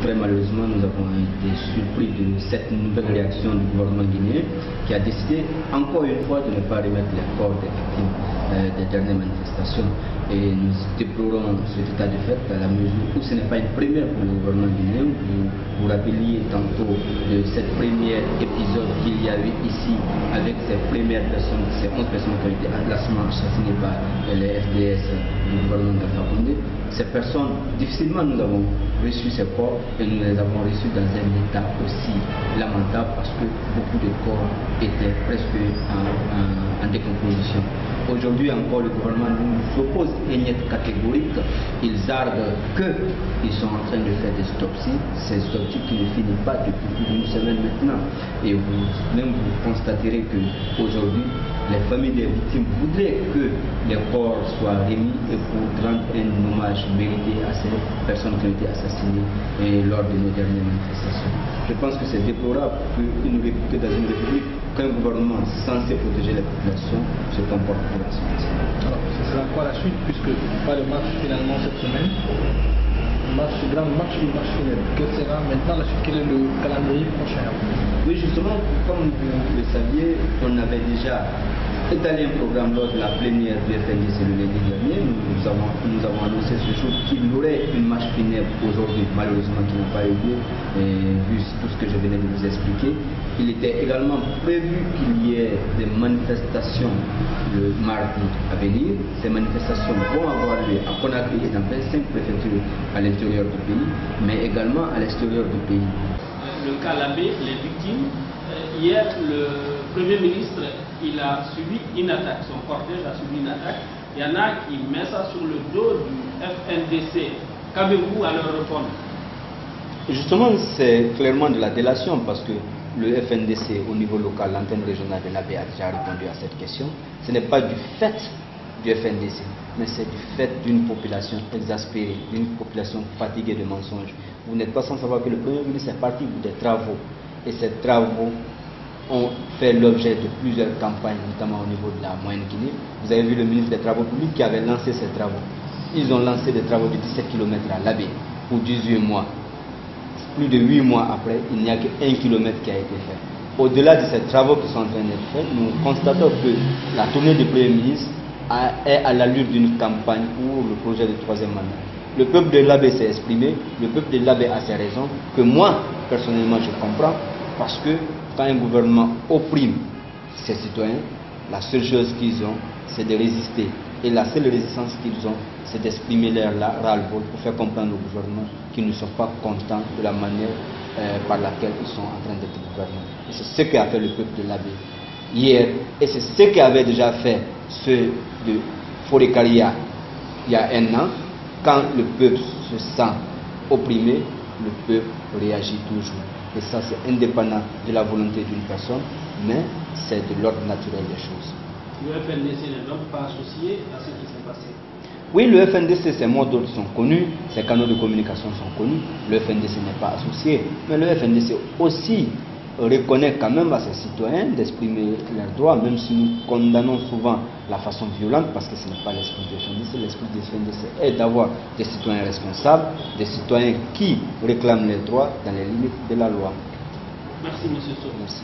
très malheureusement, nous avons été surpris de cette nouvelle réaction du gouvernement guinéen qui a décidé encore une fois de ne pas remettre les corps des victimes des dernières manifestations. Et nous déplorons cet état de fait à la mesure où ce n'est pas une première pour le gouvernement guinéen. Vous vous rappeliez tantôt de cette première épisode qu'il y a eu ici avec ces premières personnes, ces 11 personnes qui ont été assassinées par les FDS du gouvernement d'Alpha Condé. Ces personnes, difficilement nous avons reçu ces corps et nous les avons reçus dans un état aussi lamentable parce que beaucoup de corps étaient presque en décomposition. Aujourd'hui encore, le gouvernement nous oppose une aide catégorique. Ils arguent qu'ils sont en train de faire des autopsies, ces autopsies qui ne finissent pas depuis plus d'une semaine maintenant. Et vous constaterez qu'aujourd'hui, les familles des victimes voudraient que les corps soient remis et pour rendre un hommage mérité à ces personnes qui ont été assassinées lors de nos dernières manifestations. Je pense que c'est déplorable que dans une république, qu'un gouvernement censé protéger les populations se comporte pour la suite. Alors, ce sera quoi la suite, puisque pas de match finalement cette semaine, grand match ou match final. Quel sera maintenant la suite? Quel est le calendrier prochain? Oui, justement, comme vous le saviez, on avait déjà étalé un programme lors de la plénière du FNDC le lundi dernier. Nous avons annoncé ce jour qu'il y aurait une marche funèbre aujourd'hui, malheureusement qui n'a pas eu lieu, vu tout ce que je venais de vous expliquer. Il était également prévu qu'il y ait des manifestations le mardi à venir. Ces manifestations vont avoir lieu à Conakry et dans 25 préfectures à l'intérieur du pays, mais également à l'extérieur du pays. Le cas Labé, les victimes, hier le Premier ministre il a subi une attaque, son cortège a subi une attaque. Il y en a qui mettent ça sur le dos du FNDC. Qu'avez-vous à leur répondre? Justement, c'est clairement de la délation parce que le FNDC au niveau local, l'antenne régionale de l'AB a déjà répondu à cette question. Ce n'est pas du fait du FNDC, mais c'est du fait d'une population exaspérée, d'une population fatiguée de mensonges. Vous n'êtes pas sans savoir que le Premier ministre est parti pour des travaux, et ces travaux ont fait l'objet de plusieurs campagnes, notamment au niveau de la Moyenne-Guinée. Vous avez vu le ministre des Travaux publics qui avait lancé ces travaux. Ils ont lancé des travaux de 17 km à l'Abbé pour 18 mois. Plus de 8 mois après, il n'y a que 1 km qui a été fait. Au-delà de ces travaux qui sont en train d'être faits, nous constatons que la tournée du Premier ministre est à l'allure d'une campagne pour le projet de troisième mandat. Le peuple de l'Abbé s'est exprimé, le peuple de l'Abbé a ses raisons, que moi, personnellement, je comprends, parce que quand un gouvernement opprime ses citoyens, la seule chose qu'ils ont, c'est de résister. Et la seule résistance qu'ils ont, c'est d'exprimer leur ras-le-bol pour faire comprendre au gouvernement qu'ils ne sont pas contents de la manière par laquelle ils sont en train d'être gouvernés. Et c'est ce qu'a fait le peuple de l'Abbé hier, et c'est ce qu'avaient déjà fait ceux de Forêt-Caria il y a un an. Quand le peuple se sent opprimé, le peuple réagit toujours. Et ça, c'est indépendant de la volonté d'une personne, mais c'est de l'ordre naturel des choses. Le FNDC n'est donc pas associé à ce qui s'est passé? Oui, le FNDC, ses mots d'ordre sont connus, ses canaux de communication sont connus. Le FNDC n'est pas associé, mais le FNDC aussi reconnaît quand même à ses citoyens d'exprimer leurs droits, même si nous condamnons souvent la façon violente, parce que ce n'est pas l'esprit du FNDC. L'esprit du FNDC est d'avoir des citoyens responsables, des citoyens qui réclament leurs droits dans les limites de la loi. Merci, M. Sow. Merci.